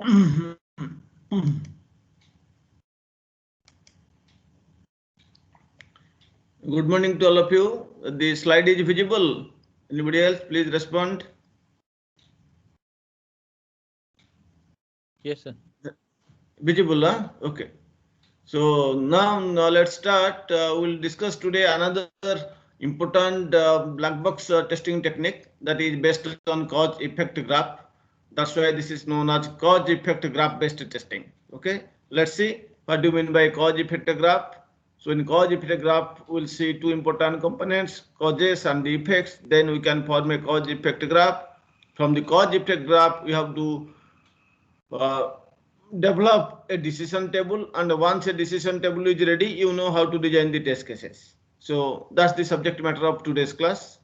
Good morning to all of you. The slide is visible. Anybody else, please respond. Yes, sir. Visible, huh? Okay. So now let's start. We'll discuss today another important black box testing technique that is based on cause effect graph. That's why this is known as cause effect graph based testing. Okay. Let's see what do you mean by cause effect graph. So in cause effect graph, we'll see two important components, causes and the effects. Then we can form a cause effect graph. From the cause effect graph, we have to uh, develop a decision table, and once a decision table is ready, you know how to design the test cases. So that's the subject matter of today's class.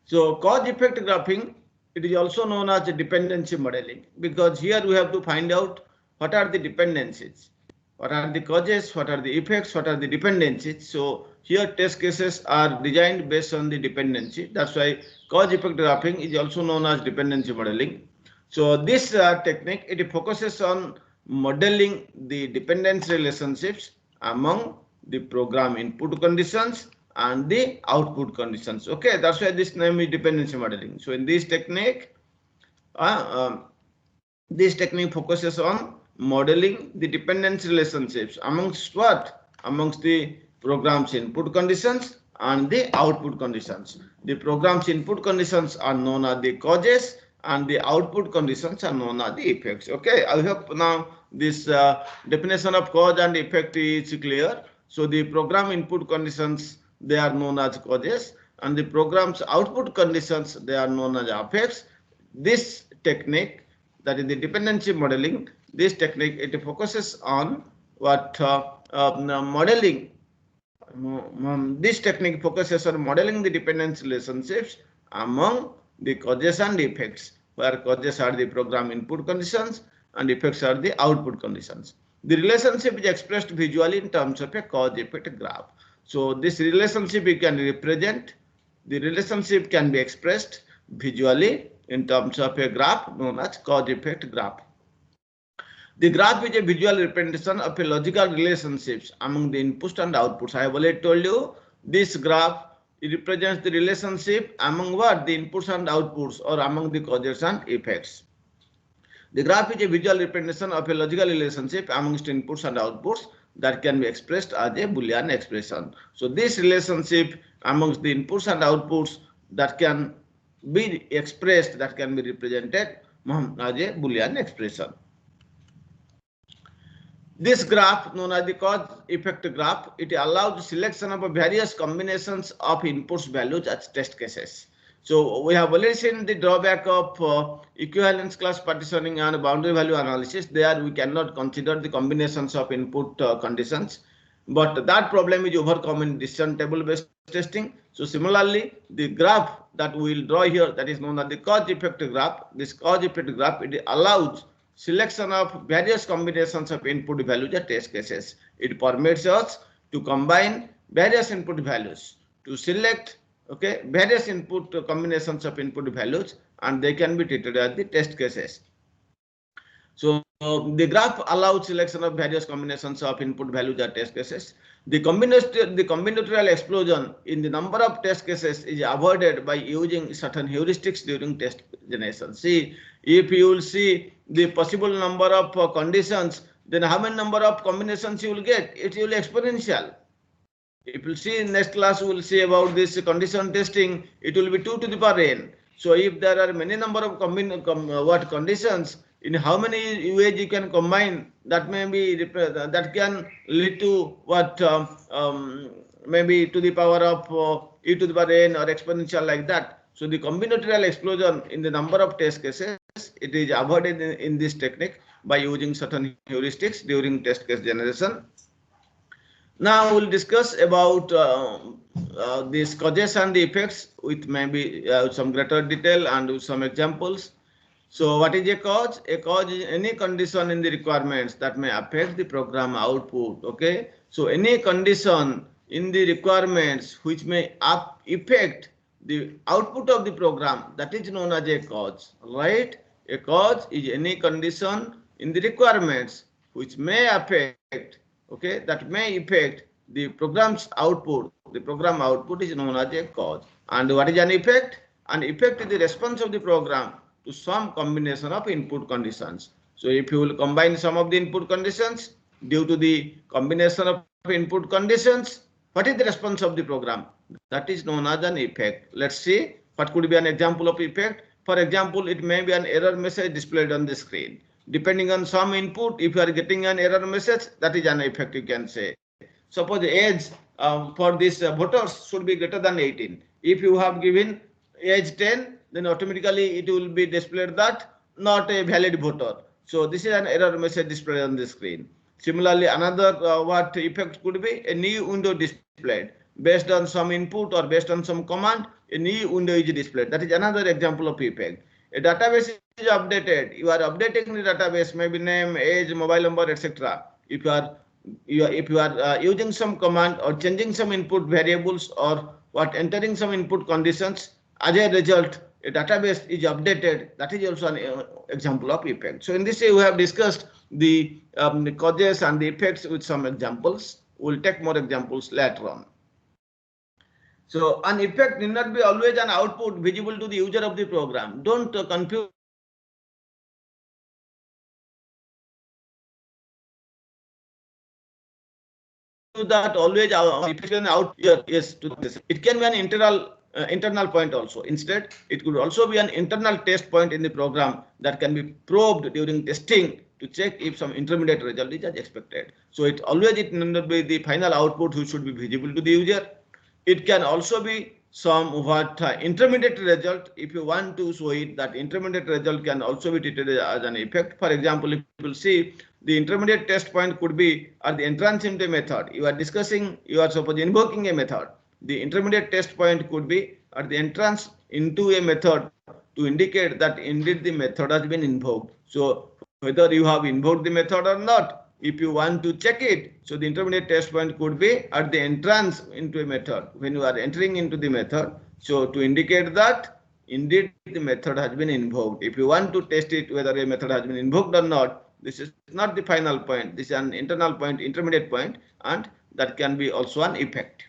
So cause effect graphing, it is also known as dependency modeling, because here we have to find out what are the dependencies, what are the causes, what are the effects, what are the dependencies. So here test cases are designed based on the dependency. That's why cause effect graphing is also known as dependency modeling. So this technique, it focuses on modeling the dependency relationships among the program input conditions and the output conditions. Okay, that's why this name is dependency modeling. So in uh, um, this technique focuses on modeling the dependency relationships amongst what? Amongst the program's input conditions and the output conditions. The program's input conditions are known as the causes and the output conditions are known as the effects. Okay, I hope now this definition of cause and effect is clear. So the program input conditions, they are known as causes, and the program's output conditions, they are known as effects. This technique, that is the dependency modeling, this technique, it focuses on what modeling. This technique focuses on modeling the dependency relationships among the causes and effects, where causes are the program input conditions and effects are the output conditions. The relationship is expressed visually in terms of a cause effect graph. So this relationship we can represent, the relationship can be expressed visually in terms of a graph known as cause effect graph. The graph is a visual representation of a logical relationships among the inputs and outputs. I have already told you this graph, it represents the relationship among what? The inputs and outputs, or among the causes and effects. The graph is a visual representation of a logical relationship amongst inputs and outputs that can be expressed as a Boolean expression. So this relationship amongst the inputs and outputs that can be expressed, that can be represented as a Boolean expression. This graph, known as the cause effect graph, it allows the selection of various combinations of inputs values as test cases. So we have already seen the drawback of equivalence class partitioning and boundary value analysis. There we cannot consider the combinations of input conditions, but that problem is overcome in decision table based testing. So similarly, the graph that we will draw here, that is known as the cause effect graph, this cause effect graph, it allows selection of various combinations of input values at test cases. It permits us to combine various input values to select, okay, various input combinations of input values, and they can be treated as the test cases. So the graph allows selection of various combinations of input values at test cases. The combinatorial explosion in the number of test cases is avoided by using certain heuristics during test generation. See, if you will see the possible number of conditions, then how many number of combinations you will get? It will be exponential. If you see in next class, we will see about this condition testing. It will be 2 to the power n. So if there are many number of conditions, in how many ways you can combine, that may be that can lead to what maybe to the power of e to the power n or exponential like that. So the combinatorial explosion in the number of test cases, it is avoided in this technique by using certain heuristics during test case generation. Now we'll discuss about these causes and the effects with maybe some greater detail and with some examples. So what is a cause? A cause is any condition in the requirements that may affect the program output. Okay. So any condition in the requirements which may affect the output of the program, that is known as a cause, right? A cause is any condition in the requirements which may affect, okay, that may affect the program's output. The program output is known as a cause. And what is an effect? An effect is the response of the program to some combination of input conditions. So if you will combine some of the input conditions, due to the combination of input conditions, what is the response of the program? That is known as an effect. Let's see what could be an example of effect. For example, it may be an error message displayed on the screen. Depending on some input, if you are getting an error message, that is an effect, you can say. Suppose age for these voters should be greater than 18. If you have given age 10, then automatically it will be displayed that not a valid voter. So this is an error message displayed on the screen. Similarly, another what effect could be a new window displayed. Based on some input or based on some command, a new window is displayed. That is another example of effect. A database is updated. You are updating the database, maybe name, age, mobile number, etc. If you are using some command or changing some input variables or entering some input conditions, as a result, a database is updated. That is also an example of effect. So in this way, we have discussed the causes and the effects with some examples. We'll take more examples later on. So an effect need not be always an output visible to the user of the program. Don't confuse that always out here. Yes, to this. It can be an internal point also. Instead, it could also be an internal test point in the program that can be probed during testing to check if some intermediate result is as expected. So it need not be the final output which should be visible to the user. It can also be some intermediate result. If you want to show it, that intermediate result can also be treated as an effect. For example, if you will see, the intermediate test point could be at the entrance into a method. You are discussing, you are suppose invoking a method. The intermediate test point could be at the entrance into a method to indicate that indeed the method has been invoked. So whether you have invoked the method or not, if you want to check it, so the intermediate test point could be at the entrance into a method when you are entering into the method. So to indicate that indeed the method has been invoked. If you want to test it whether a method has been invoked or not, this is not the final point. This is an internal point, intermediate point, and that can be also an effect.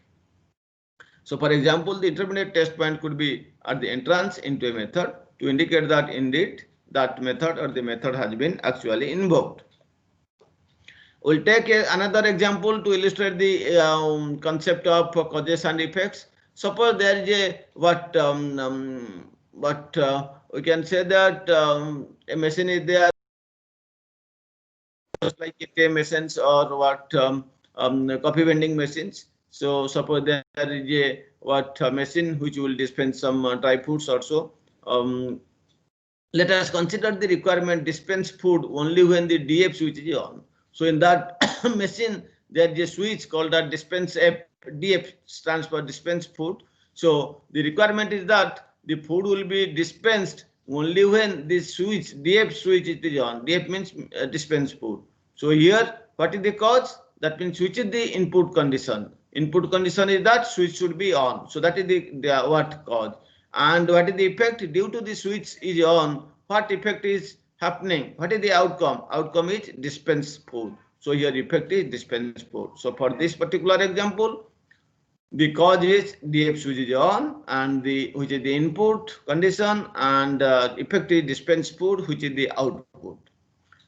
So for example, the intermediate test point could be at the entrance into a method to indicate that indeed that method or the method has been actually invoked. We'll take another example to illustrate the concept of causes and effects. Suppose there is a we can say that a machine is there, just like ATM machines or coffee vending machines. So suppose there is a machine which will dispense some dry foods also. Let us consider the requirement dispense food only when the DF switch is on. So in that machine, there is a switch called that dispense app. DF stands for dispense food. So the requirement is that the food will be dispensed only when this switch, DF switch is on. DF means dispense food. So here, what is the cause? That means switch is the input condition. Input condition is that switch should be on. So that is the what cause. And what is the effect? Due to the switch is on, what effect is happening? What is the outcome? Outcome is dispense food. So here effect is dispense food. So for this particular example, the cause is DF switch is on, and which is the input condition, and effect is dispense food, which is the output.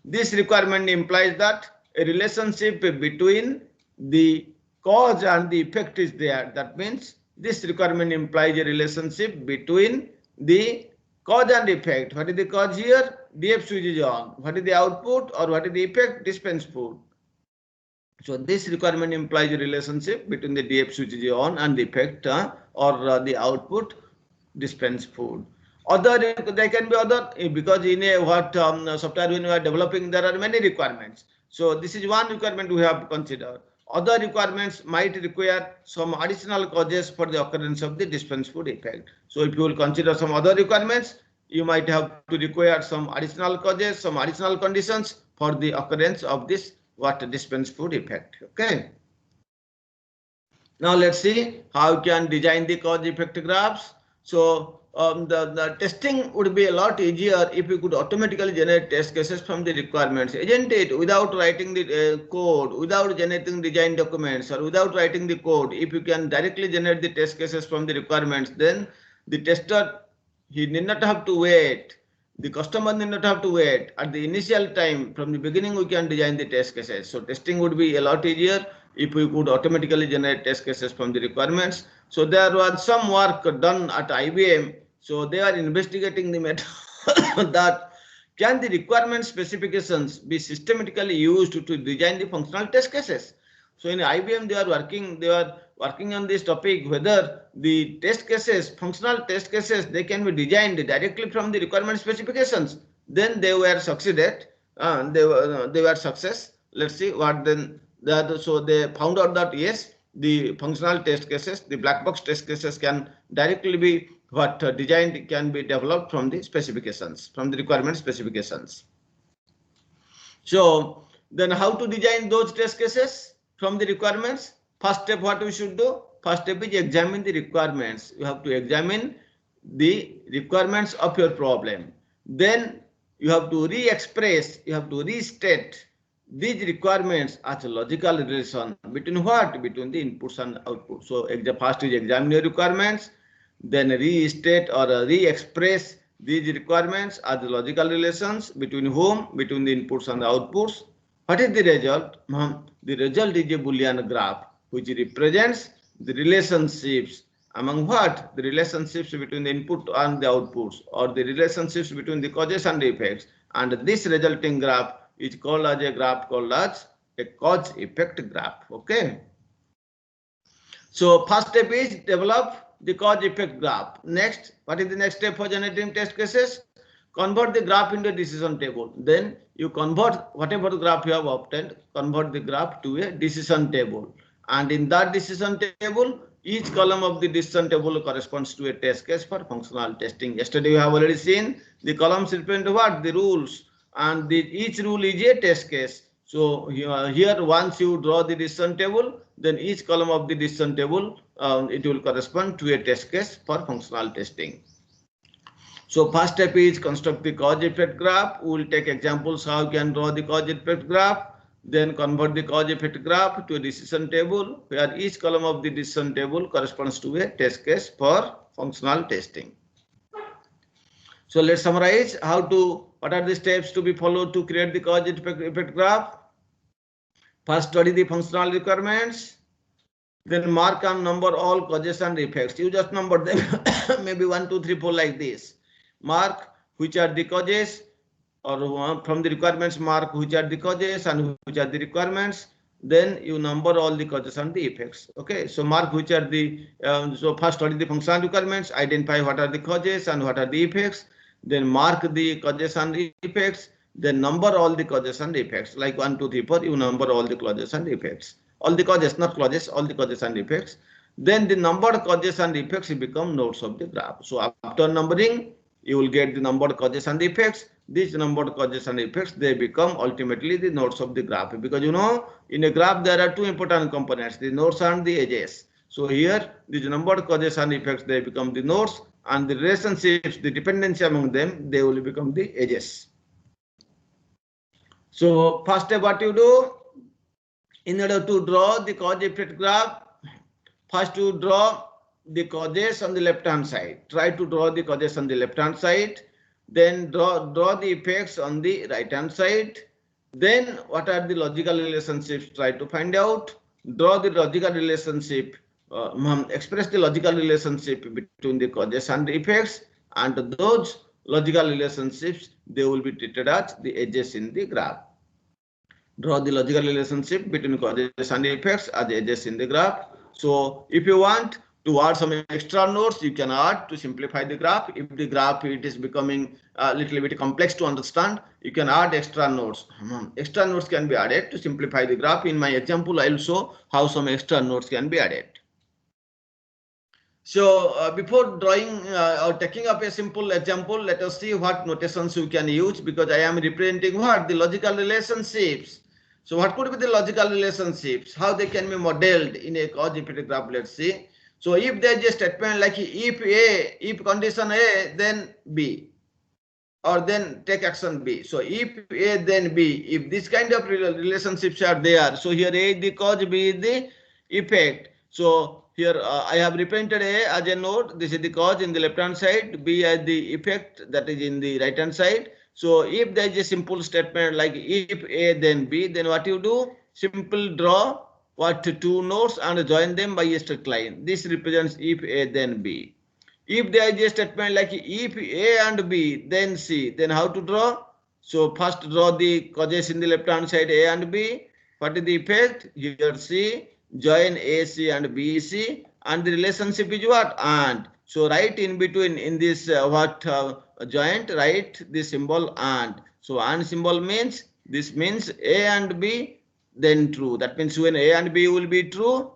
This requirement implies that a relationship between the cause and the effect is there. That means this requirement implies a relationship between the cause and effect. What is the cause here? DF switch is on. What is the output or what is the effect? Dispense food. So this requirement implies a relationship between the DF switch is on and the effect or the output dispense food. There can be other, because in a software when we are developing, there are many requirements. So this is one requirement we have to consider. Other requirements might require some additional causes for the occurrence of the dispense food effect. So if you will consider some other requirements, you might have to require some additional causes, some additional conditions for the occurrence of this dispense food effect. Okay. Now let's see how you can design the cause effect graphs. So the testing would be a lot easier if we could automatically generate test cases from the requirements, isn't it? Without writing the code, without generating design documents, or without writing the code, if you can directly generate the test cases from the requirements, then the tester, he need not have to wait. The customer need not have to wait. At the initial time, from the beginning, we can design the test cases. So testing would be a lot easier if we could automatically generate test cases from the requirements. So there was some work done at IBM. So they are investigating the method that can the requirement specifications be systematically used to design the functional test cases. So in IBM, they are working on this topic, whether the test cases, functional test cases, they can be designed directly from the requirement specifications. Then they were succeeded. They were success. Let's see what then. So they found out that yes, the functional test cases, the black box test cases can directly be designed, can be developed from the specifications, from the requirement specifications. So then how to design those test cases from the requirements? First step, what we should do? First step is examine the requirements. You have to examine the requirements of your problem. Then you have to re-express, you have to restate these requirements as a logical relation between what? Between the inputs and outputs. So first is examine your requirements, then restate or re-express these requirements as the logical relations between whom? Between the inputs and the outputs. What is the result? The result is a Boolean graph which represents the relationships among what? The relationships between the input and the outputs, or the relationships between the causes and effects. And this resulting graph is called as a graph called as a cause effect graph. Okay. So first step is develop the cause effect graph. Next, what is the next step for generating test cases? Convert the graph into a decision table. Then you convert whatever graph you have obtained, convert the graph to a decision table. And in that decision table, each column of the decision table corresponds to a test case for functional testing. Yesterday we have already seen the columns represent what? The rules. And each rule is a test case. So here once you draw the decision table, then each column of the decision table, it will correspond to a test case for functional testing. So first step is construct the cause effect graph. We will take examples how you can draw the cause effect graph. Then convert the cause effect graph to a decision table where each column of the decision table corresponds to a test case for functional testing. So let's summarize what are the steps to be followed to create the cause effect graph. First, study the functional requirements. Then mark and number all causes and effects. You just number them, maybe 1, 2, 3, 4 like this. Mark which are the causes, or from the requirements mark which are the causes and which are the requirements. Then you number all the causes and the effects. Okay, so mark which are the, so first study the functional requirements, identify what are the causes and what are the effects. Then mark the causes and the effects. Then number all the causes and effects, like 1, 2, 3, 4, you number all the causes and effects. All the causes, not clauses, all the causes and effects. Then the numbered causes and effects become nodes of the graph. So after numbering, you will get the numbered causes and effects. These numbered causes and effects, they become ultimately the nodes of the graph. Because you know, in a graph, there are two important components, the nodes and the edges. So here, these numbered causes and effects, they become the nodes, and the relationships, the dependency among them, they will become the edges. So first step, what you do? In order to draw the cause effect graph, first you draw the causes on the left hand side. Try to draw the causes on the left hand side. Then draw the effects on the right hand side. Then what are the logical relationships? Try to find out. Draw the logical relationship. Express the logical relationship between the causes and the effects. And those logical relationships, they will be treated as the edges in the graph. Draw the logical relationship between causes and effects as edges in the graph. So if you want to add some extra nodes, you can add to simplify the graph. If the graph it is becoming a little bit complex to understand, you can add extra nodes. Extra nodes can be added to simplify the graph. In my example, I will show how some extra nodes can be added. So before drawing or taking up a simple example, let us see what notations you can use, because I am representing what? The logical relationships. So what could be the logical relationships? How they can be modeled in a cause effect graph? Let's see. So if there is a statement like if condition A, then B, or then take action B. So if A, then B, if this kind of relationships are there, so here A is the cause, B is the effect. So here I have represented A as a node, this is the cause in the left hand side, B as the effect, that is in the right hand side. So if there is a simple statement like if A then B, then what you do? Simple draw what two nodes and join them by a straight line. This represents if A then B. If there is a statement like if A and B, then C, then how to draw? So first draw the causes in the left hand side A and B. What is the effect? Here C, join A, C and B, C, and the relationship is what? And. So write in between in this joint, write the symbol and. So and symbol means, this means A and B, then true. That means when A and B will be true,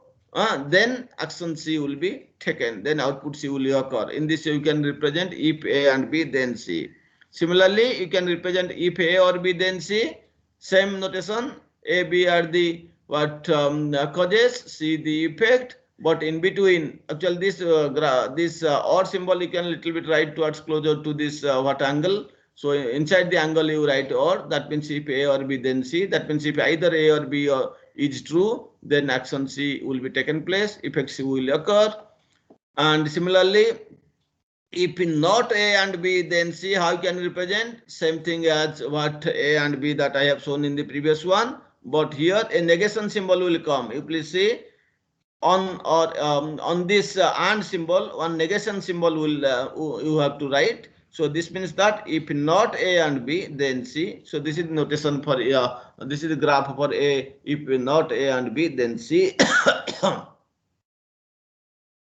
then action C will be taken, then output C will occur. In this you can represent if A and B then C. Similarly, you can represent if A or B then C, same notation, A, B are the causes, C the effect, but in between, actually this or symbol you can little bit write towards closer to this angle. So inside the angle you write or, that means if A or B then C, that means if either A or B is true, then action C will be taken place, effect C will occur. And similarly, if not A and B, then C, how can you represent? Same thing as what A and B that I have shown in the previous one, but here a negation symbol will come. You please see on this and symbol, one negation symbol will you have to write. So this means that if not A and B, then C. So this is the notation for this is the graph for A. If not A and B, then C.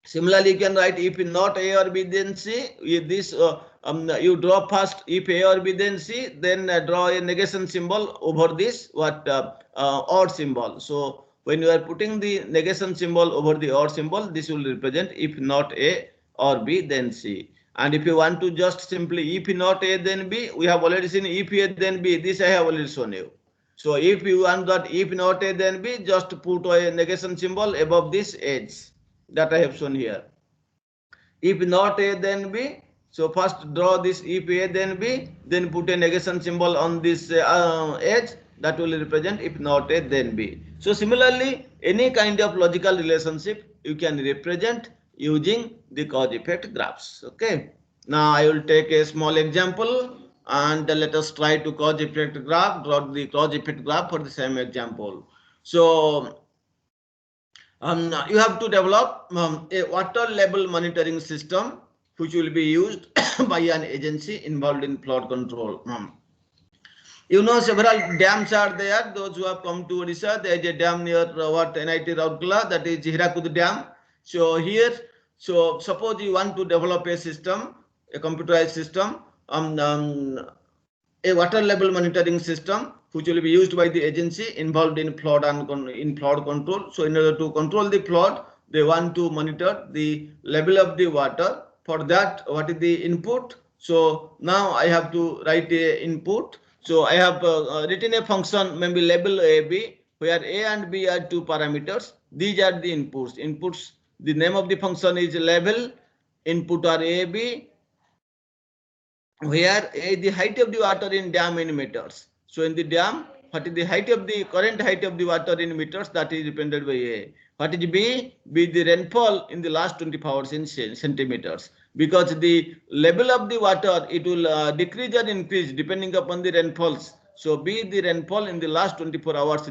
Similarly, you can write if not A or B, then C. If this you draw first if A or B, then C, then draw a negation symbol over this or symbol. So when you are putting the negation symbol over the or symbol, this will represent if not A or B, then C. And if you want to just simply if not A, then B, we have already seen if A, then B. This I have already shown you. So if you want that if not A, then B, just put a negation symbol above this edge that I have shown here. If not A, then B. So first draw this if A, then B, then put a negation symbol on this edge that will represent if not A, then B. So similarly, any kind of logical relationship you can represent using the cause effect graphs. Okay. Now I will take a small example and let us try to cause effect graph, draw the cause effect graph for the same example. So you have to develop a water level monitoring system which will be used by an agency involved in flood control. You know, several dams are there. Those who have come to Odisha, there is a dam near NIT Rourkela, that is Hirakud Dam. So here, so suppose you want to develop a system, a computerized system, a water level monitoring system which will be used by the agency involved in flood control. So in order to control the flood, they want to monitor the level of the water. For that, what is the input? So now I have to write a input. So I have written a function, maybe label AB, where A and B are two parameters. These are the inputs. Inputs, the name of the function is level, input are AB, where A is the height of the water in dam in meters. So in the dam, what is the height of the current height of the water in meters? That is depended by A. What is B? B is the rainfall in the last 24 hours in centimeters. Because the level of the water, it will decrease or increase depending upon the rainfalls. So B is the rainfall in the last 24 hours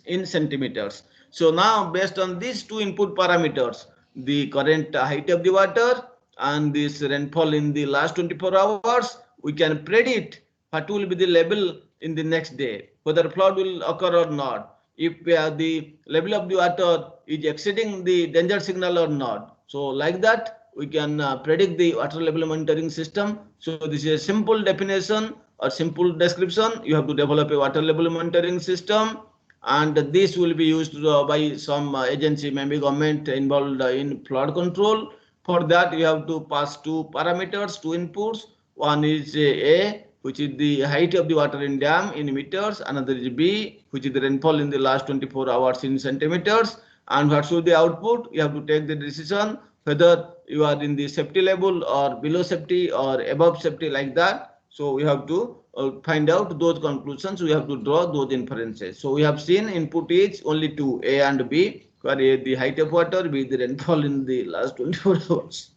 in centimeters. So now based on these two input parameters, the current height of the water and this rainfall in the last 24 hours, we can predict what will be the level in the next day, whether flood will occur or not, if the level of the water is exceeding the danger signal or not. So like that, we can predict the water level monitoring system. So this is a simple definition or simple description. You have to develop a water level monitoring system, and this will be used by some agency, maybe government involved in flood control. For that, you have to pass two parameters, two inputs. One is A, which is the height of the water in dam in meters. Another is B, which is the rainfall in the last 24 hours in centimeters. And what should the output? You have to take the decision whether you are in the safety level or below safety or above safety, like that. So we have to find out those conclusions. We have to draw those inferences. So we have seen input is only two, A and B, where A the height of water, B the rainfall in the last 24 hours.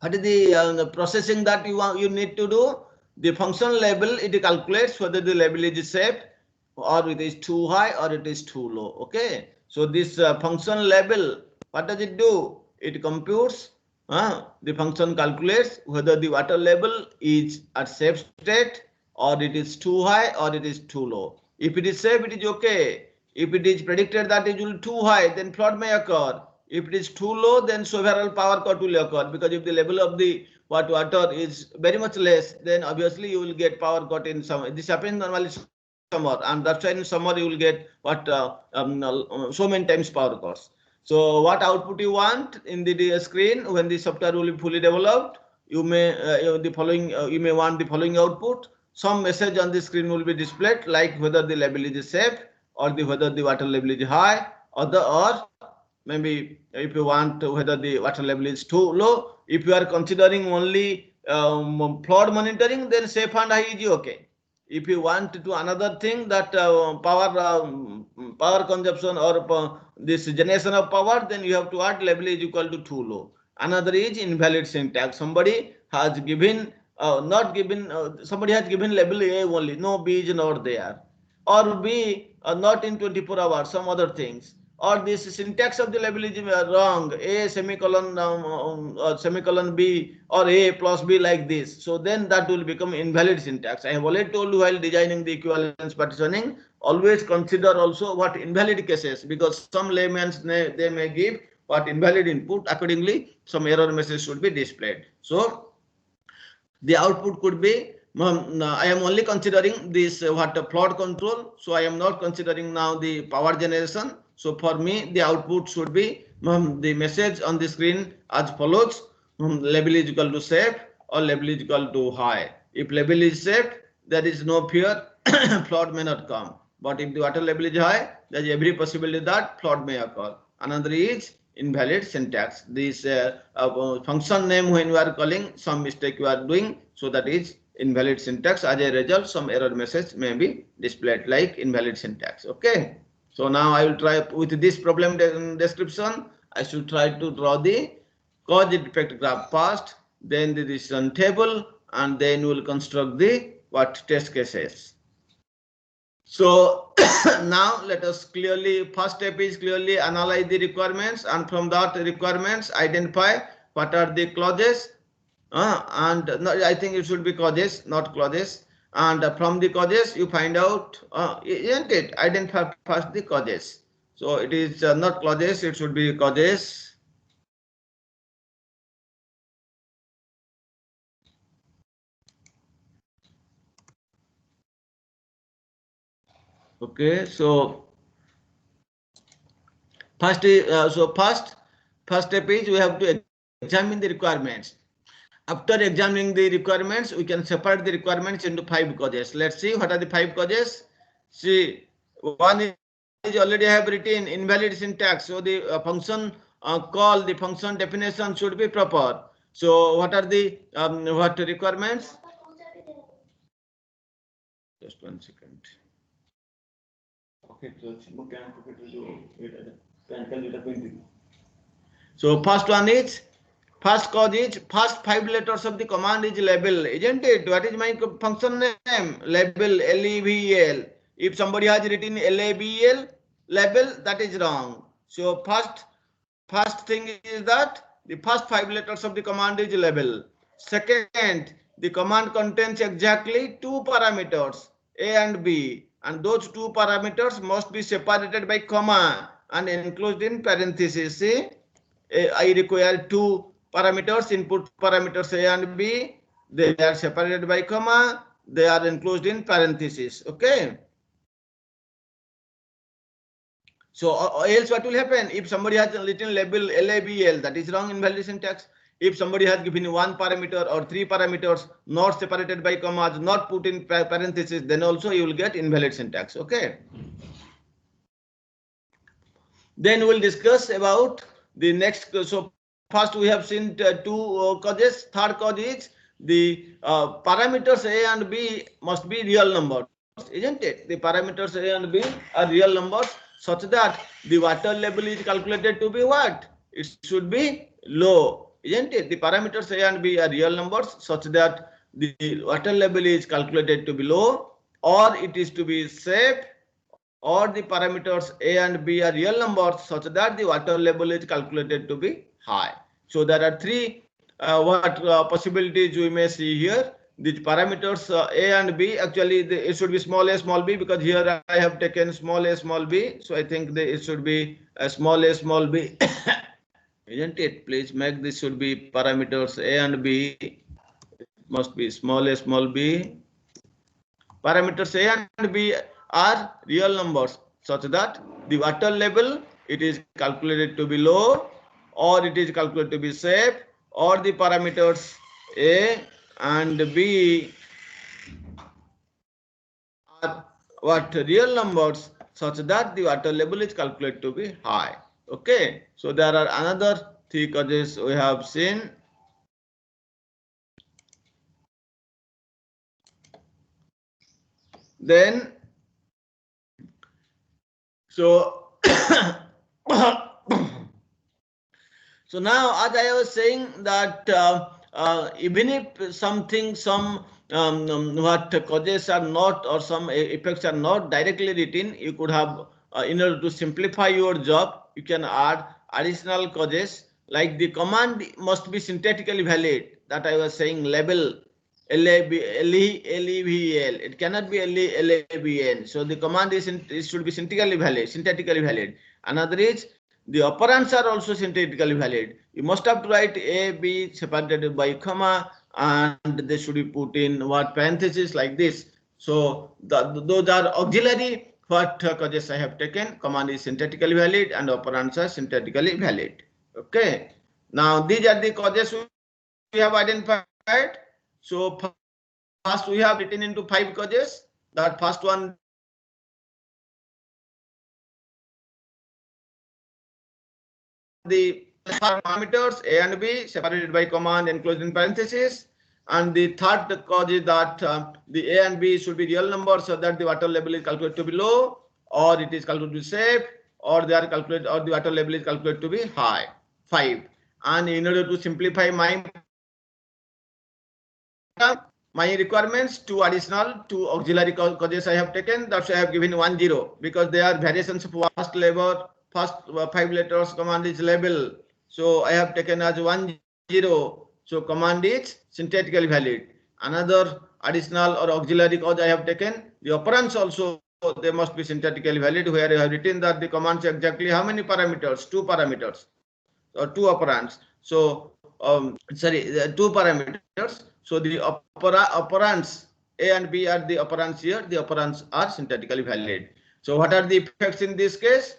What is the processing that you need to do? The function level, it calculates whether the level is safe or it is too high or it is too low. Okay. So this function level, what does it do? It computes, the function calculates whether the water level is at safe state or it is too high or it is too low. If it is safe, it is okay. If it is predicted that it will be too high, then flood may occur. If it is too low, then several power cut will occur, because if the level of the water is very much less, then obviously you will get power cut in summer. This happens normally summer, and that's why in summer you will get so many times power cuts. So what output you want in the screen when the software will be fully developed? You may you may want the following output. Some message on the screen will be displayed, like whether the level is safe or whether the water level is high, or maybe if you want whether the water level is too low. If you are considering only flood monitoring, then safe and high is okay. If you want to do another thing, that power consumption or this generation of power, then you have to add level is equal to too low. Another is invalid syntax. Somebody has given somebody has given level A only, no B is not there, or B not in 24 hours, some other things, or this syntax of the level is wrong, A semicolon B, or A plus B, like this. So then that will become invalid syntax. I have already told you while designing the equivalence partitioning, always consider also what invalid cases, because some laymen they may give what invalid input. Accordingly, some error message should be displayed. So the output could be, I am only considering this flood control, so I am not considering now the power generation. So for me, the output should be the message on the screen as follows: level is equal to safe or level is equal to high. If level is safe, there is no fear, flood may not come. But if the water level is high, there is every possibility that flood may occur. Another is invalid syntax. This function name, when you are calling, some mistake you are doing, so that is invalid syntax. As a result, some error message may be displayed like invalid syntax. Okay. So now I will try with this problem description. I should try to draw the cause effect graph first, then the decision table, and then we will construct the test cases. So now let us first step is clearly analyze the requirements, and from that requirements identify what are the clauses, and I think it should be causes, not clauses. And from the causes you find out, isn't it? Identify first the causes. So it is not clauses, it should be causes. Okay, so first step is we have to examine the requirements. After examining the requirements, we can separate the requirements into 5 causes. Let's see what are the 5 causes. See, one is already I have written invalid syntax. So the function call, the function definition should be proper. So what are the requirements? Just 1 second. Okay, so first one is, first cause is, first 5 letters of the command is label, isn't it? What is my function name? Label, LEVEL. If somebody has written LABEL, label, that is wrong. So first thing is that the first 5 letters of the command is label. Second, the command contains exactly 2 parameters, A and B, and those 2 parameters must be separated by comma and enclosed in parentheses. See, I require 2 parameters, input parameters A and B. They are separated by comma. They are enclosed in parentheses. Okay. So else what will happen? If somebody has a little label LABL, that is wrong, invalid syntax. If somebody has given 1 parameter or 3 parameters not separated by commas, not put in parentheses, then also you will get invalid syntax. Okay. Then we'll discuss about the next. So first we have seen two causes. Third cause is the parameters A and B must be real numbers, isn't it? The parameters A and B are real numbers such that the water level is calculated to be what? It should be low, isn't it? The parameters A and B are real numbers such that the water level is calculated to be low, or it is to be safe, or the parameters A and B are real numbers such that the water level is calculated to be high. So there are three possibilities we may see here. These parameters A and B, actually it should be small a small b, because here I have taken small a small b. So I think it should be a small b. Isn't it? Please make this should be parameters A and B. It must be small a small b. Parameters A and B are real numbers such that the water level, it is calculated to be low, or it is calculated to be safe, or the parameters A and B are what real numbers such that the water level is calculated to be high. Okay, so there are another three causes we have seen. Then so so now, as I was saying that even if some what causes are not, or some effects are not directly written, you could have in order to simplify your job, you can add additional causes, like the command must be syntactically valid. That I was saying, label LEVL. It cannot be LEVN. So the command it should be syntactically valid. Another is the operands are also syntactically valid. You must have to write A, B separated by comma, and they should be put in what parentheses like this. So those are auxiliary what causes I have taken. Command is syntactically valid and operands are syntactically valid. Okay. Now these are the causes we have identified. So first we have written into 5 causes. That first one, the parameters A and B separated by command enclosed in parentheses. And the third cause is that the A and B should be real numbers so that the water level is calculated to be low, or it is calculated to be safe, or they are calculated, or the water level is calculated to be high. 5. And in order to simplify my requirements, two auxiliary causes I have taken. That's why I have given 1 0, because they are variations of first 5 letters. Command is label, so I have taken as 1 0. So command is syntactically valid. Another additional or auxiliary cause I have taken, the operands also, they must be syntactically valid, where I have written that the commands exactly how many parameters? 2 parameters or 2 operands. So 2 parameters. So the operands A and B are the operands here. The operands are syntactically valid. So what are the effects in this case?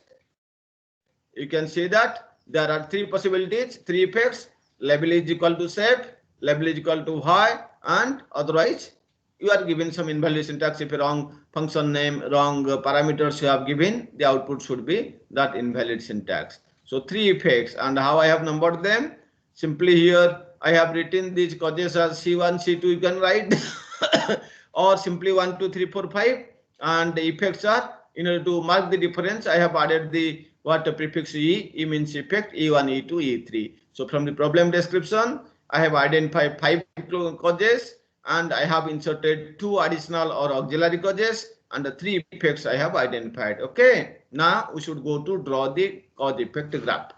You can see that there are 3 possibilities, 3 effects. Label is equal to safe, label is equal to high, and otherwise you are given some invalid syntax. If a wrong function name, wrong parameters you have given, the output should be that invalid syntax. So 3 effects, and how I have numbered them? Simply here I have written these causes as C1, C2 you can write or simply 1, 2, 3, 4, 5, and the effects are, in order to mark the difference, I have added the prefix E means effect, E1, E2, E3. So from the problem description, I have identified 5 causes and I have inserted 2 additional or auxiliary causes and the 3 effects I have identified. Okay, now we should go to draw the cause effect graph.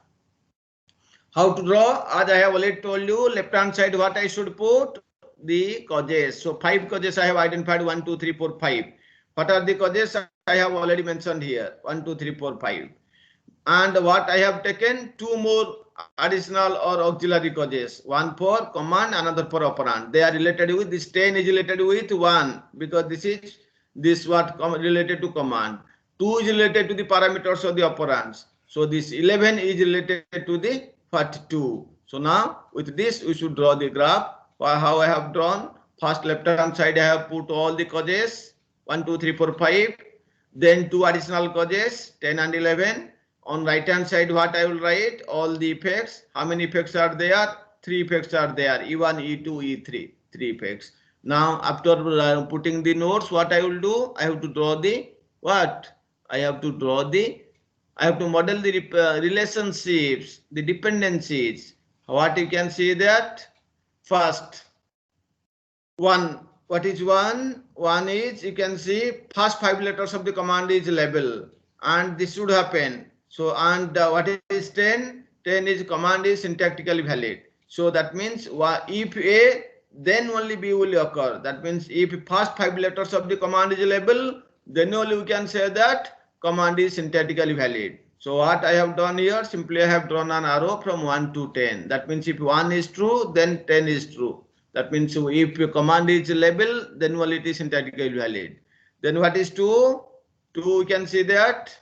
How to draw? As I have already told you, left hand side what I should put? The causes. So 5 causes I have identified, 1, 2, 3, 4, 5. What are the causes? I have already mentioned here, 1, 2, 3, 4, 5. And what I have taken, 2 more additional or auxiliary causes, one for command, another for operand. They are related with, this 10 is related with 1 because this what related to command. 2 is related to the parameters of the operands. So this 11 is related to the 2. So now with this we should draw the graph. How I have drawn? First left hand side I have put all the causes, 1, 2, 3, 4, 5. Then 2 additional causes, 10 and 11. On right hand side, what I will write? All the effects. How many effects are there? 3 effects are there. E1, E2, E3. 3 effects. Now, after putting the nodes, what I will do? I have to draw the what? I have to model the relationships, the dependencies. What you can see that? First, one. What is one? One is, you can see first 5 letters of the command is label, and this should happen. So, and what is 10? 10 is command is syntactically valid. So that means if A, then only B will occur. That means if first 5 letters of the command is label, then only we can say that command is syntactically valid. So what I have done here, simply I have drawn an arrow from 1 to 10. That means if 1 is true, then 10 is true. That means if your command is label, then only it is syntactically valid. Then what is 2? 2, we can see that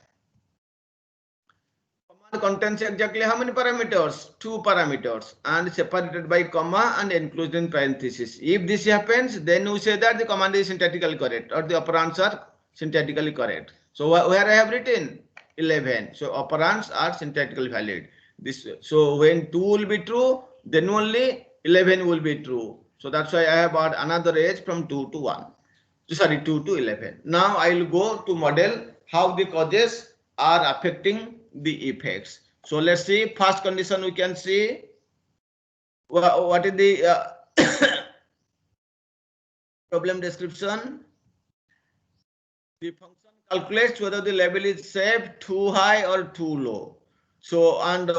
command contains exactly how many parameters? 2 parameters, and separated by comma and enclosed in parentheses. If this happens, then we say that the command is syntactically correct, or the operands are syntactically correct. So where I have written 11. So operands are syntactically valid. So when 2 will be true, then only 11 will be true. So that's why I have added another edge from 2 to 1. Sorry, 2 to 11. Now I will go to model how the causes are affecting the effects. So let's see. First condition we can see what is the problem description. The function calculates whether the level is safe, too high or too low. So, and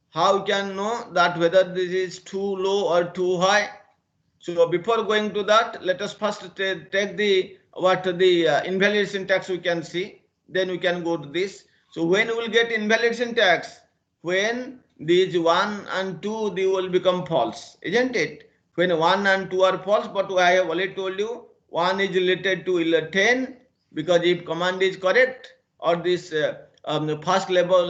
how can know that whether this is too low or too high? So before going to that, let us first take the invalid syntax we can see. Then we can go to this. So when we will get invalid syntax? When these 1 and 2 they will become false, isn't it? When 1 and 2 are false, but I have already told you 1 is related to 10, because if command is correct, or this the first level,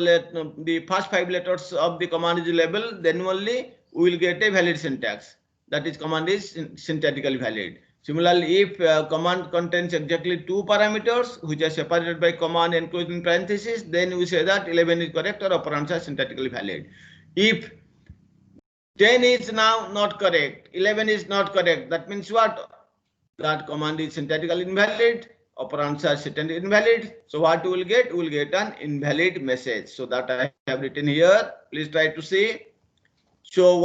the first 5 letters of the command is label, then only we will get a valid syntax. That is, command is syntactically valid. Similarly, if command contains exactly 2 parameters which are separated by comma and enclosed in parentheses, then we say that 11 is correct, or operands are syntactically valid. If 10 is now not correct, 11 is not correct, that means what? That command is syntactically invalid, operands are syntactically invalid. So what we will get? We will get an invalid message. So that I have written here. Please try to see. So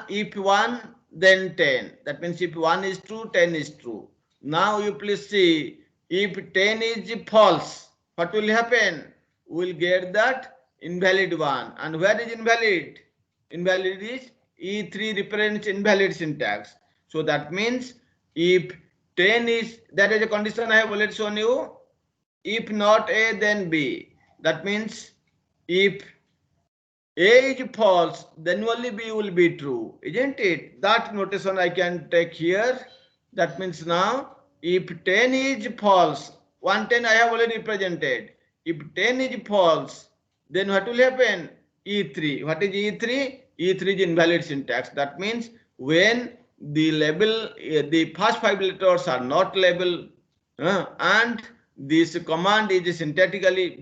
if 1, then 10. That means if 1 is true, 10 is true. Now you please see, if 10 is false, what will happen? We will get that invalid one. And where is invalid? Invalid is E3 reference invalid syntax. So that means if 10 is, that is a condition I have already shown you. If not A, then B. That means if A is false, then only B will be true, isn't it? That notation I can take here. That means now, if 10 is false, 110 I have already represented. If 10 is false, then what will happen? E3. What is E3? E3 is invalid syntax. That means when the label, the first 5 letters are not label, and this command is syntactically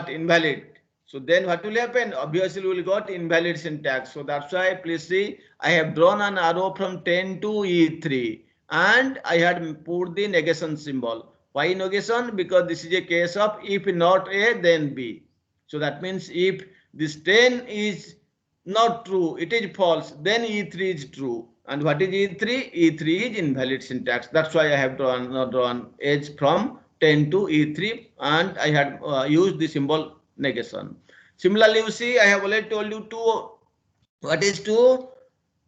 invalid. So then what will happen? Obviously we will got invalid syntax. So that's why please see, I have drawn an arrow from 10 to E3, and I had put the negation symbol. Why negation? Because this is a case of if not A, then B. So that means if this 10 is not true, it is false, then E3 is true. And what is E3? E3 is invalid syntax. That's why I have drawn edge from 10 to E3, and I had used the symbol negation. Similarly, you see, I have already told you 2. What is 2?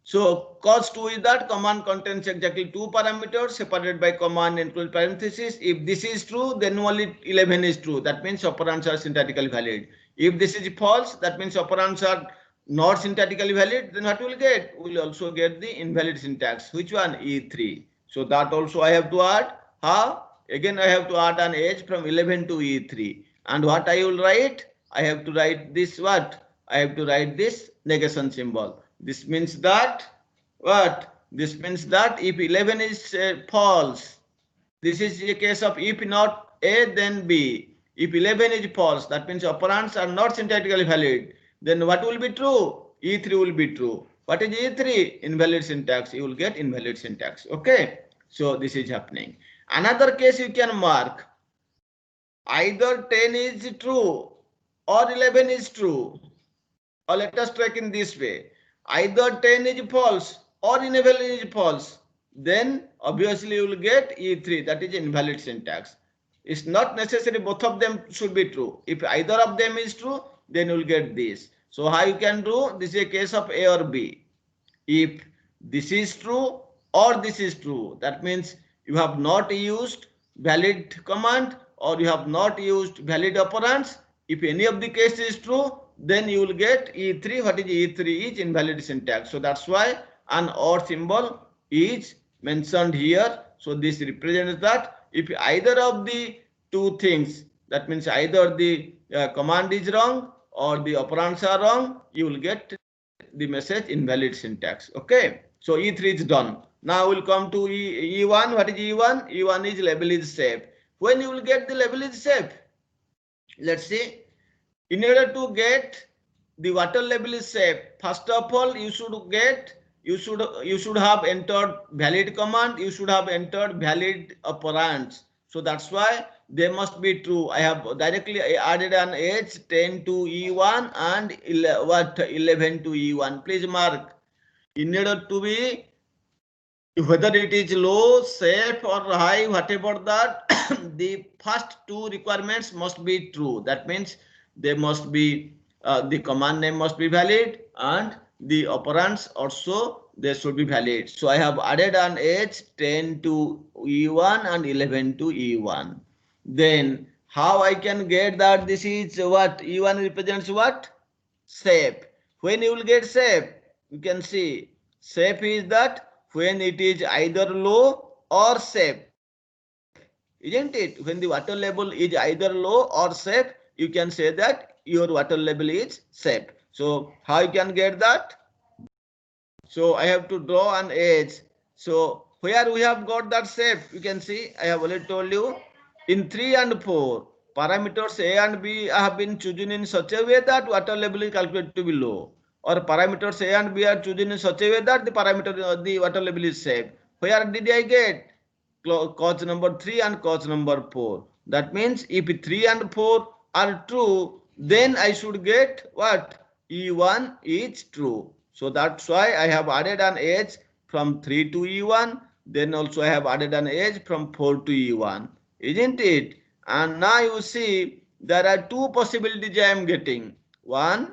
So cause 2 is that command contains exactly 2 parameters separated by comma and enclosed parentheses. If this is true, then only 11 is true. That means operands are syntactically valid. If this is false, that means operands are not syntactically valid. Then what we will get? We will also get the invalid syntax. Which one? E3. So that also I have to add. How? Again, I have to add an edge from 11 to E3. And what I will write? I have to write this what? I have to write this negation symbol. This means that what? This means that if 11 is false, this is a case of if not A, then B. If 11 is false, that means operands are not syntactically valid. Then what will be true? E3 will be true. What is E3? Invalid syntax. You will get invalid syntax. Okay. So this is happening. Another case you can mark. Either 10 is true or 11 is true. Or let us check in this way. Either 10 is false or 11 is false. Then obviously you will get E3. That is invalid syntax. It's not necessary both of them should be true. If either of them is true, then you will get this. So how you can do? This is a case of A or B. If this is true or this is true, that means you have not used valid command or you have not used valid operands. If any of the case is true, then you will get E3. What is E3? Is invalid syntax. So that's why an or symbol is mentioned here. So this represents that if either of the two things, that means either the command is wrong or the operands are wrong, you will get the message invalid syntax. Okay. So E3 is done. Now we'll come to E1. What is E1? E1 is label is safe. When you will get the label is safe? Let's see. In order to get the water label is safe, first of all, you should have entered valid command. You should have entered valid operands. So that's why they must be true. I have directly added an edge 10 to E1 and 11 to E1. Please mark. In order to be, whether it is low, safe or high, whatever that, the first two requirements must be true. That means they must be, the command name must be valid and the operands also they should be valid. So I have added an edge 10 to E1 and 11 to E1. Then how I can get that this is what? E1 represents what? Safe. When you will get safe, you can see safe is that when it is either low or safe. Isn't it? When the water level is either low or safe, you can say that your water level is safe. So how you can get that? So I have to draw an edge. So where we have got that safe, you can see I have already told you in 3 and 4 parameters A and B have been chosen in such a way that water level is calculated to be low, or parameters A and B are chosen in such a way that the water level is safe. Where did I get? Cause number 3 and cause number 4. That means if 3 and 4 are true, then I should get what? E1 is true. So that's why I have added an edge from 3 to E1. Then also I have added an edge from 4 to E1. Isn't it? And now you see there are two possibilities I am getting. One,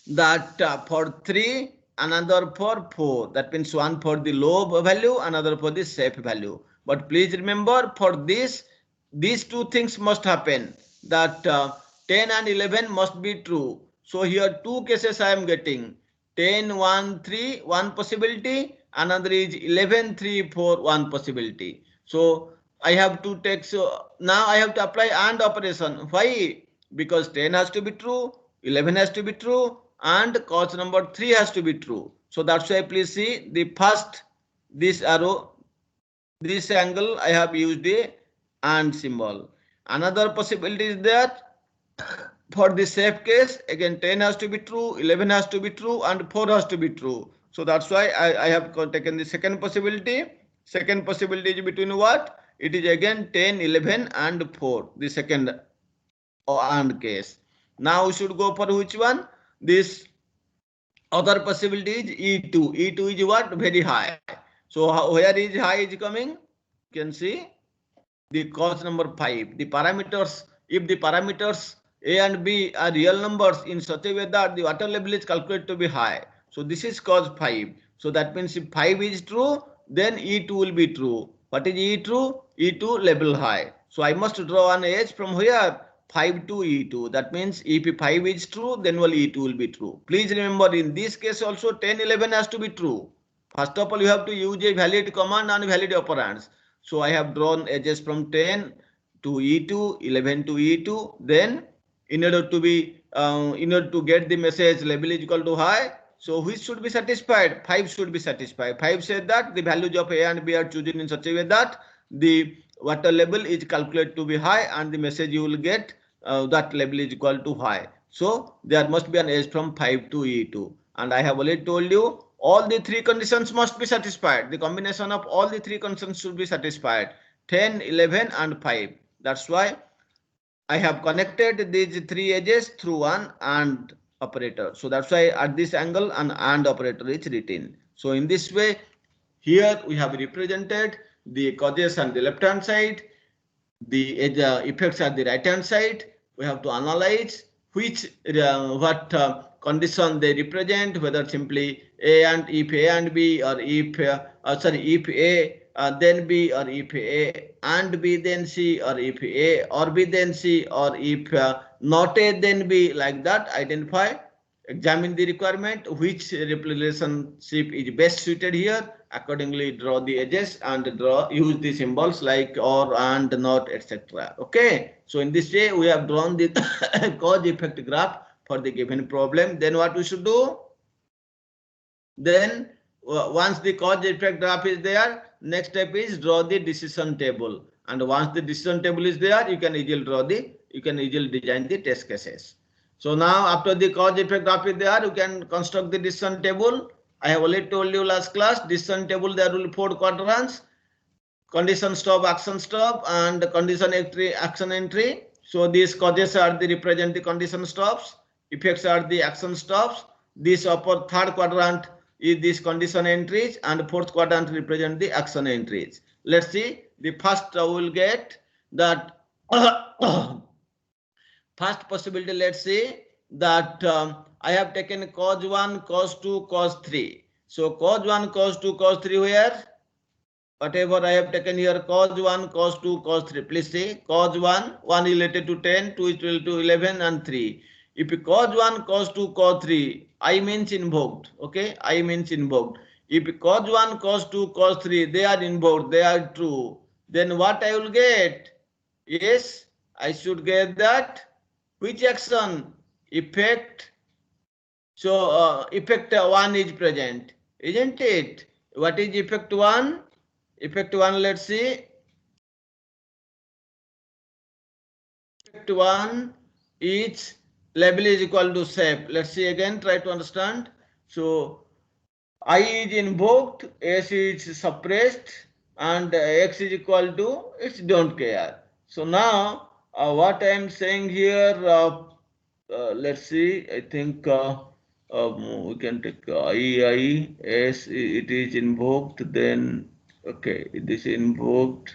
that for 3, another for 4. That means one for the low value, another for the safe value. But please remember, for this, these two things must happen. That 10 and 11 must be true. So here two cases I am getting. 10, 1, 3, one possibility. Another is 11, 3, 4, one possibility. So I have to take, so now I have to apply AND operation. Why? Because 10 has to be true, 11 has to be true, and cause number 3 has to be true. So that's why please see the first, this arrow, this angle, I have used a AND symbol. Another possibility is that for the safe case, again 10 has to be true, 11 has to be true, and 4 has to be true. So that's why I have taken the second possibility. Second possibility is between what? It is again 10, 11 and 4, the second AND case. Now we should go for which one? This other possibility is E2. E2 is what? Very high. So where is high is coming? You can see the cause number 5. The parameters, if the parameters A and B are real numbers in such a way that the water level is calculated to be high. So this is cause 5. So that means if 5 is true, then E2 will be true. What is E2? E2 level high. So I must draw an edge from here 5 to E2. That means if 5 is true, then only E2 will be true. Please remember in this case also 10, 11 has to be true. First of all, you have to use a valid command and valid operands. So I have drawn edges from 10 to E2, 11 to E2. Then in order to get the message label is equal to high, so which should be satisfied? 5 should be satisfied. 5 said that the values of A and B are chosen in such a way that the water level is calculated to be high, and the message you will get that level is equal to high. So there must be an edge from 5 to E2. And I have already told you all the three conditions must be satisfied. The combination of all the three conditions should be satisfied. 10, 11 and 5. That's why I have connected these three edges through one AND operator. So that's why at this angle an AND operator is written. So in this way, here we have represented the causes on the left hand side, the effects at the right hand side. We have to analyze which what condition they represent, whether simply A and if A and B, or if if A then B, or if A and B then C, or if A or B then C, or if not A then B, like that. Identify, examine the requirement, which relationship is best suited here. Accordingly draw the edges and use the symbols like or, and, not, etc. Okay, so in this way we have drawn the cause effect graph for the given problem. Then what we should do? Then once the cause effect graph is there, next step is draw the decision table. And once the decision table is there, you can easily design the test cases. So now after the cause effect graph is there, you can construct the decision table. I have already told you last class, decision table there will be 4 quadrants: condition stop, action stop, and condition entry, action entry. So these causes are the represent the condition stops, effects are the action stops. This upper third quadrant is this condition entries, and fourth quadrant represent the action entries. Let's see. The first will get that first possibility. Let's say that I have taken cause 1, cause 2, cause 3. So cause 1, cause 2, cause 3 where? Whatever I have taken here, cause 1, cause 2, cause 3. Please see, cause 1 is related to 10, 2 is related to 11 and 3. If you cause 1, cause 2, cause 3, I means invoked. Okay, I means invoked. If you cause 1, cause 2, cause 3, they are invoked, they are true. Then what I will get? Yes, I should get that. Which action? Effect. So effect 1 is present, isn't it? What is effect 1? Effect 1, let's see. Effect 1 is label is equal to shape. Let's see again, try to understand. So I is invoked, S is suppressed, and X is equal to, it's don't care. So now what I am saying here, let's see, I think we can take I, S, it is invoked, then okay, it is invoked,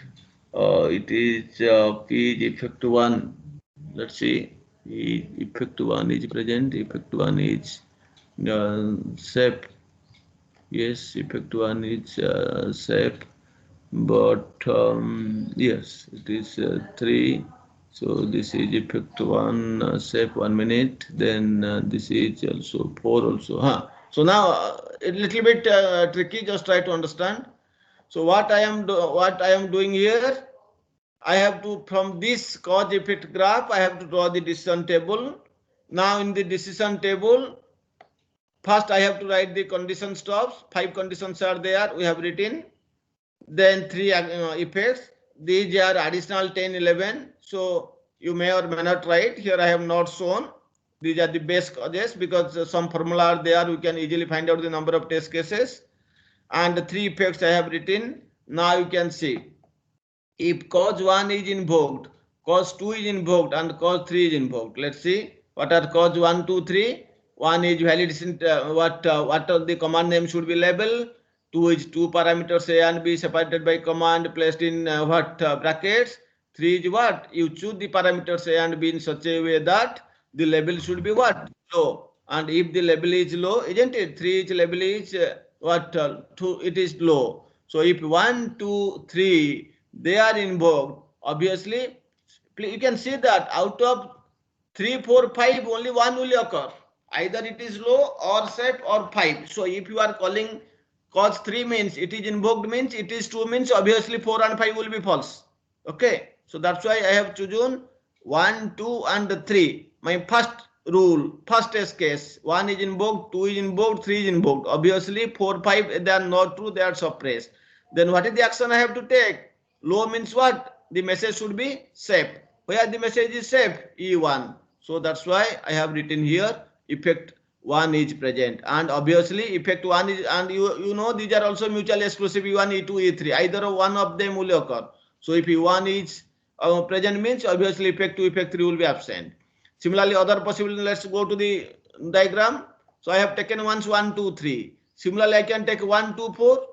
it is P is effect 1. Let's see, effect 1 is present, effect 1 is shape. Yes, effect 1 is shape, but yes, it is 3. So this is effect 1 shape 1 minute. Then this is also 4 also. So now a little bit tricky. Just try to understand. So what I am doing here, I have to, from this cause effect graph, I have to draw the decision table. Now in the decision table, first I have to write the condition stops. 5 conditions are there, we have written. Then 3 effects. These are additional 10, 11. So you may or may not write. Here I have not shown. These are the base causes, because some formula are there. We can easily find out the number of test cases. And the 3 effects I have written. Now you can see, if cause 1 is invoked, cause 2 is invoked, and cause 3 is invoked. Let's see what are cause 1, 2, 3. 1 is validation. What are the command name should be label. 2 is 2 parameters A and B separated by command placed in brackets. 3 is what? You choose the parameters A and B in such a way that the label should be what? Low. And if the label is low, isn't it? 3 is label is what? 2, it is low. So if 1, 2, 3, they are invoked, obviously you can see that out of 3, 4, 5, only 1 will occur. Either it is low or shape or 5. So if you are calling cause 3 means it is invoked, means it is 2, means obviously 4 and 5 will be false. Okay, so that's why I have chosen 1, 2 and 3. My first rule, first test case, 1 is invoked, 2 is invoked, 3 is invoked. Obviously 4, 5, they are not true, they are suppressed. Then what is the action I have to take? Low means what? The message should be safe. Where the message is safe? E1. So that's why I have written here effect 1 is present, and obviously effect 1 is, and you know these are also mutually exclusive, E1, E2, E3. Either one of them will occur. So if E1 is present means obviously effect 2, effect 3 will be absent. Similarly, other possibility, let's go to the diagram. So I have taken ones 1, 2, 3. Similarly, I can take 1, 2, 4.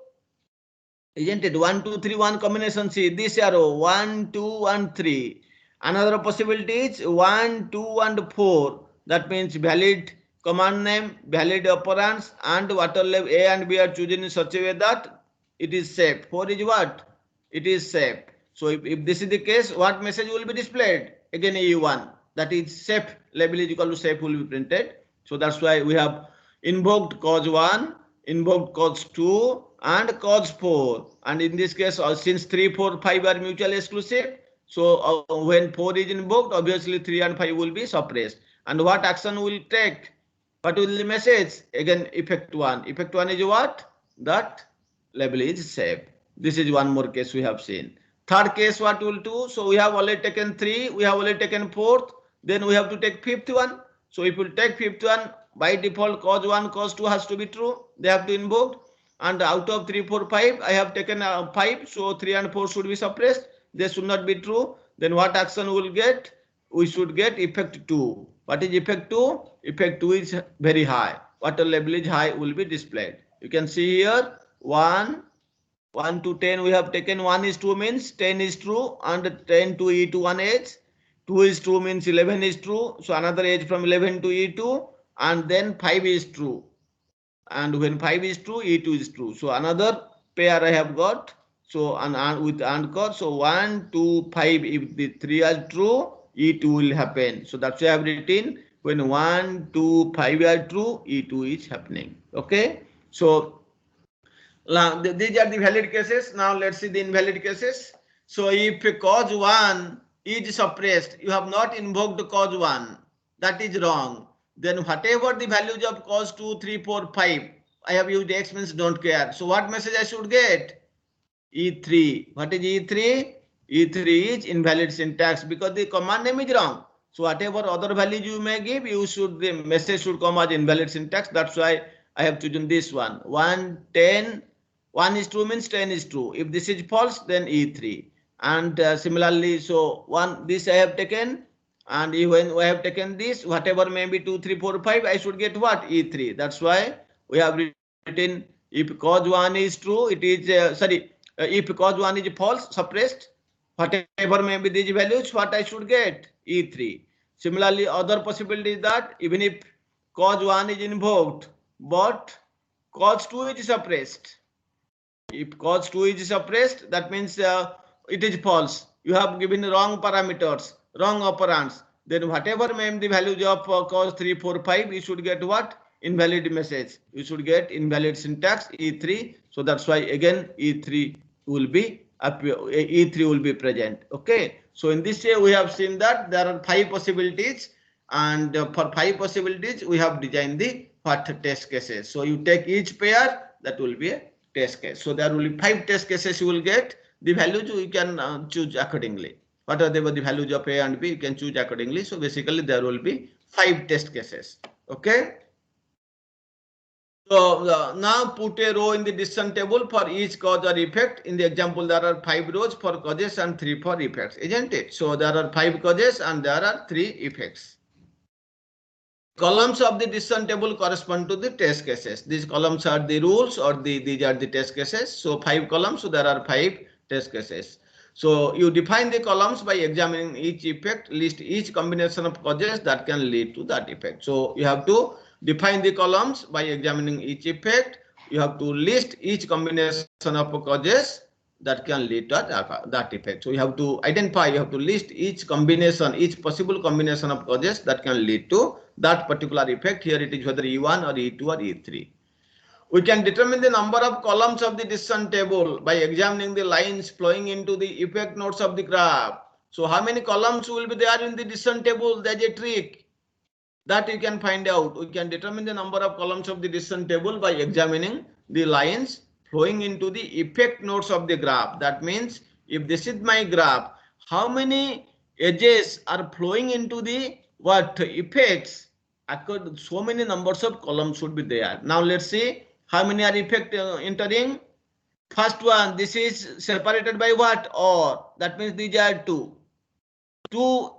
Isn't it? 1, 2, 3, 1 combination. See this arrow 1, 2, and 3. Another possibility is 1, 2, and 4. That means valid command name, valid operands, and water level A and B are chosen in such a way that it is safe. 4 is what? It is safe. So if this is the case, what message will be displayed? Again E1. That is safe. Label is equal to safe will be printed. So that's why we have invoked cause 1, invoked cause 2, and cause 4. And in this case, since 3, 4, 5 are mutually exclusive, so when 4 is invoked, obviously 3 and 5 will be suppressed. And what action will take? What will the message? Again, effect 1. Effect 1 is what? That label is safe. This is one more case we have seen. Third case, what will do? So we have already taken 3, we have already taken 4th, then we have to take 5th one. So if we take 5th one, by default cause 1, cause 2 has to be true. They have to invoke. And out of 3, 4, 5, I have taken 5. So 3 and 4 should be suppressed. They should not be true. Then what action we will get? We should get effect 2. What is effect 2? Effect 2 is very high. Water level is high will be displayed. You can see here 1 to 10 we have taken. 1 is true means 10 is true, and 10 to E2 one edge. 2 is true means 11 is true. So another edge from 11 to E2, and then 5 is true. And when 5 is true, E2 is true. So another pair I have got. So and with AND code. So 1, 2, 5. If the 3 are true, E2 will happen. So that's why I have written when 1, 2, 5 are true, E2 is happening. Okay. So these are the valid cases. Now let's see the invalid cases. So if cause 1 is suppressed, you have not invoked cause 1. That is wrong. Then whatever the values of cause 2, 3, 4, 5, I have used X means don't care. So what message I should get? E3. What is E3? E3 is invalid syntax because the command name is wrong. So whatever other values you may give, the message should come as invalid syntax. That's why I have chosen this one. 1, 10. 1 is true means 10 is true. If this is false, then E3. And similarly, so this I have taken. And when I have taken this, whatever may be 2, 3, 4, 5, I should get what? E3. That's why we have written if cause 1 is true, it is, if cause 1 is false, suppressed, whatever may be these values, what I should get? E3. Similarly, other possibility is that even if cause 1 is invoked, but cause 2 is suppressed. If cause 2 is suppressed, that means it is false. You have given wrong parameters, wrong operands. Then whatever may be the values of cause 3, 4, 5, you should get what? Invalid message. You should get invalid syntax E3. So that's why again E3 will be present. Okay. So in this way we have seen that there are 5 possibilities, and for 5 possibilities we have designed the test cases. So you take each pair, that will be a test case. So there will be 5 test cases you will get. The values you can choose accordingly. Whatever the values of A and B, you can choose accordingly. So basically there will be 5 test cases. Okay. So now put a row in the decision table for each cause or effect. In the example, there are 5 rows for causes and 3 for effects, isn't it? So there are 5 causes and there are 3 effects. Columns of the decision table correspond to the test cases. These columns are the rules, or these are the test cases. So 5 columns, so there are 5 test cases. So you define the columns by examining each effect, list each combination of causes that can lead to that effect. So you have to define the columns by examining each effect. You have to list each combination of causes that can lead to that effect. So you have to identify, you have to list each combination, each possible combination of causes that can lead to that particular effect. Here it is whether E1 or E2 or E3. We can determine the number of columns of the decision table by examining the lines flowing into the effect nodes of the graph. So how many columns will be there in the decision table? There's a trick that you can find out. We can determine the number of columns of the decision table by examining the lines flowing into the effect nodes of the graph. That means if this is my graph, how many edges are flowing into the what effects? So many numbers of columns should be there. Now let's see how many are effect entering. First one, this is separated by what? Or that means these are two. Two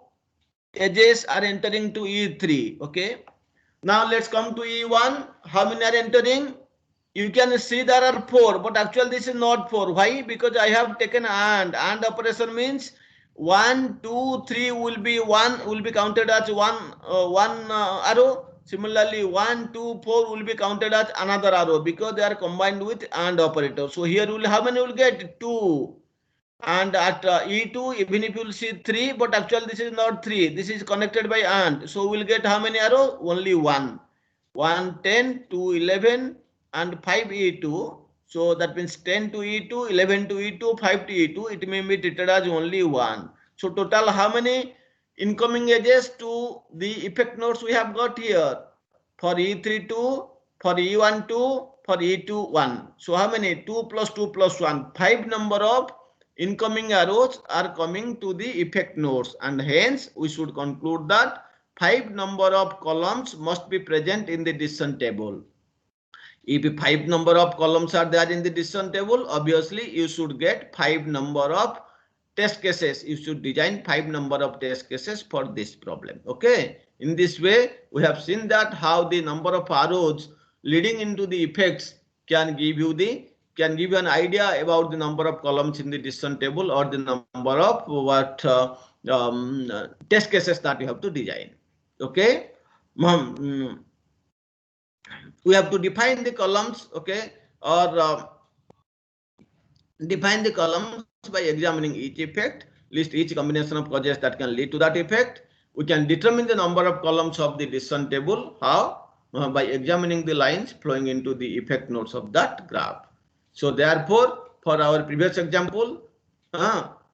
edges are entering to E3. Okay. Now let's come to E1. How many are entering? You can see there are 4, but actually this is not 4. Why? Because I have taken and operation means 1, 2, 3 will be counted as one arrow. Similarly, 1, 2, 4 will be counted as another arrow because they are combined with and operator. So here will how many will get 2. And at E2, even if you will see 3, but actually this is not 3. This is connected by and. So we'll get how many arrow? Only 1. 1, 10, 2, 11, and 5 E2. So that means 10 to E2, 11 to E2, 5 to E2. It may be treated as only 1. So total how many incoming edges to the effect nodes we have got here? For E3 2, for E1 2, for E2 1. So how many? 2 plus 2 plus 1. 5 number of incoming arrows are coming to the effect nodes, and hence we should conclude that 5 number of columns must be present in the decision table. If 5 number of columns are there in the decision table, obviously you should get 5 number of test cases. You should design 5 number of test cases for this problem. Okay. In this way, we have seen that how the number of arrows leading into the effects can give you an idea about the number of columns in the decision table or the number of what test cases that you have to design. Okay. We have to define the columns, okay, or define the columns by examining each effect, list each combination of causes that can lead to that effect. We can determine the number of columns of the decision table. How? By examining the lines flowing into the effect nodes of that graph. So therefore, for our previous example,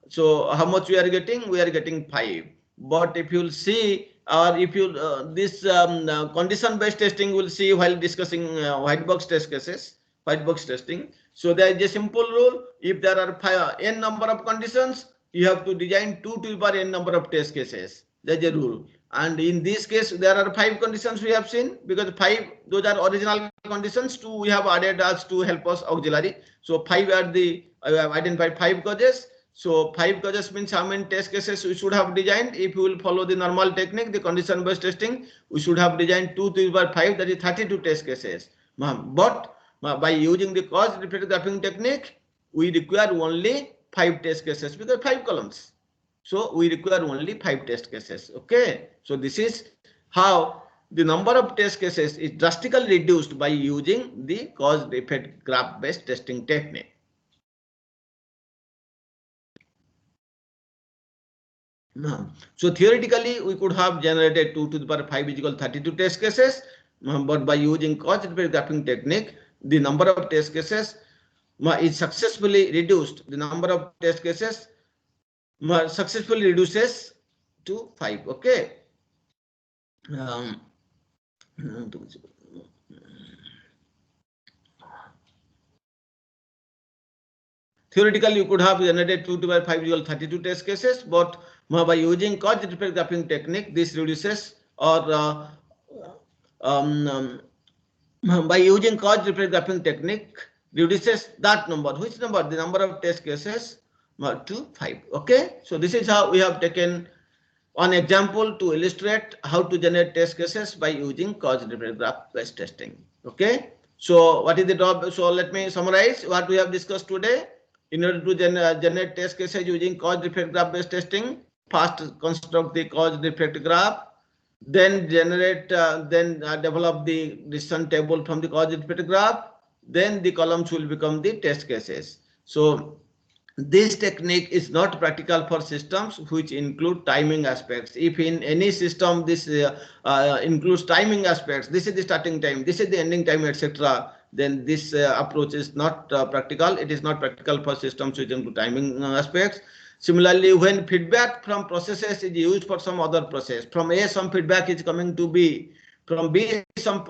so how much we are getting? We are getting 5. But if you'll see, or if you this condition-based testing will see while discussing white box test cases, white box testing. So there is a simple rule: if there are n number of conditions, you have to design 2 to the power n number of test cases. That's a rule. And in this case, there are 5 conditions we have seen, because 5 those are original conditions. 2 we have added as to help us auxiliary. So 5 are the I have identified 5 causes. So 5 causes means how many test cases we should have designed. If we will follow the normal technique, the condition-based testing, we should have designed 2 to the power 5, that is 32 test cases. But by using the cause-reflective graphing technique, we require only 5 test cases because 5 columns. So we require only 5 test cases. Okay. So this is how the number of test cases is drastically reduced by using the cause-effect graph-based testing technique. So theoretically, we could have generated 2 to the power 5 is equal to 32 test cases, but by using cause-effect graphing technique, the number of test cases is successfully reduced. The number of test cases successfully reduces to 5. Okay. Theoretically, you could have generated 2 to the power 5 equal 32 test cases, but by using cause-effect graphing technique, this reduces, or by using cause-effect graphing technique reduces that number. Which number? The number of test cases to 5. Okay. So this is how we have taken one example to illustrate how to generate test cases by using cause-effect graph-based testing. Okay. So what is the job? So let me summarize what we have discussed today. In order to generate test cases using cause-effect graph-based testing, first construct the cause-effect graph, then generate, develop the decision table from the cause-effect graph, then the columns will become the test cases. So this technique is not practical for systems which include timing aspects. If in any system this includes timing aspects, this is the starting time, this is the ending time, etc., then this approach is not practical. It is not practical for systems which include timing aspects. Similarly, when feedback from processes is used for some other process, from A some feedback is coming to B, from B some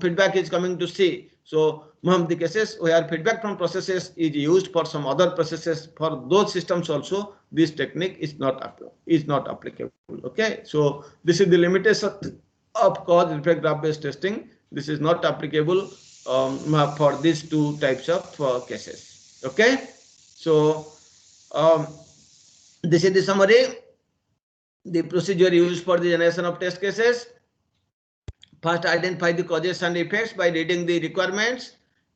feedback is coming to C. So The cases where feedback from processes is used for some other processes, for those systems also, this technique is not applicable. Okay, so this is the limitation of cause effect graph based testing. This is not applicable for these two types of cases. Okay, so this is the summary. The procedure used for the generation of test cases. First, identify the causes and effects by reading the requirements.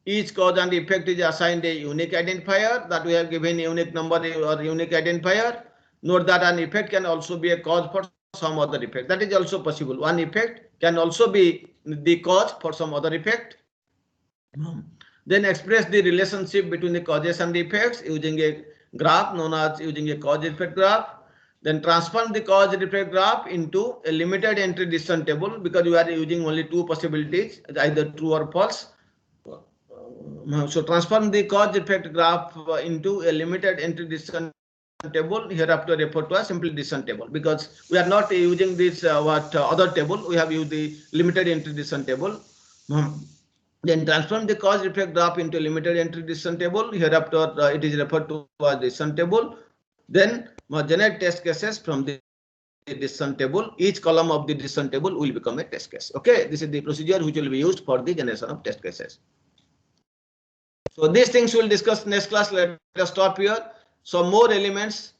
Each cause and effect is assigned a unique identifier that we have given unique number or unique identifier. Note that an effect can also be a cause for some other effect. That is also possible. One effect can also be the cause for some other effect. Then express the relationship between the causes and the effects using a graph known as using a cause effect graph. Then transform the cause effect graph into a limited entry decision table because you are using only two possibilities, either true or false. So transform the cause effect graph into a limited entry decision table, hereafter referred to as simple decision table, because we are not using this other table. We have used the limited entry decision table. Then transform the cause effect graph into a limited entry decision table. Hereafter it is referred to as decision table. Then generate test cases from the decision table. Each column of the decision table will become a test case. Okay, this is the procedure which will be used for the generation of test cases. So these things we'll discuss next class. Let us stop here. Some more elements,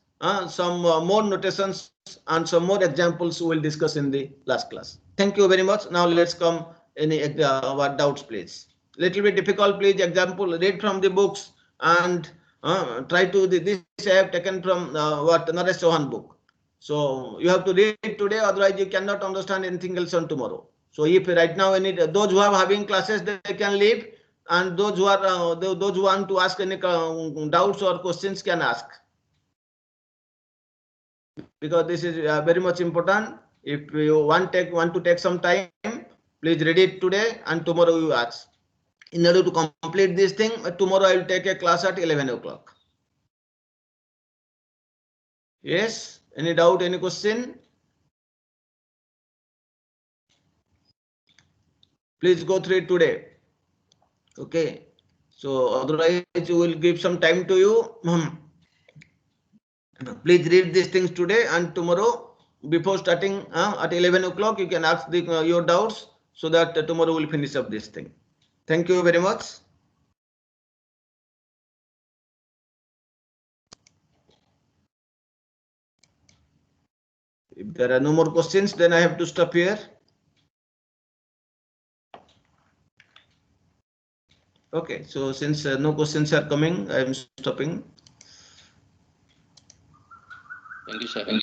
some more notations, and some more examples we'll discuss in the last class. Thank you very much. Now let's come any doubts, please. Little bit difficult, please. Example, read from the books and try to this I have taken from Naresh Chauhan book. So you have to read today, otherwise you cannot understand anything else on tomorrow. So if right now those who are having classes, they can leave, and those who are those who want to ask any doubts or questions can ask, because this is very much important. If you want to take some time, please read it today and tomorrow you ask. In order to complete this thing, tomorrow I will take a class at 11 o'clock. Yes, any doubt, any question? Please go through it today. Okay, so otherwise we will give some time to you. Please read these things today, and tomorrow before starting at 11 o'clock you can ask your doubts, so that tomorrow we'll finish up this thing. Thank you very much. If there are no more questions, then I have to stop here. Okay, so since no questions are coming, I am stopping. Thank you, sir.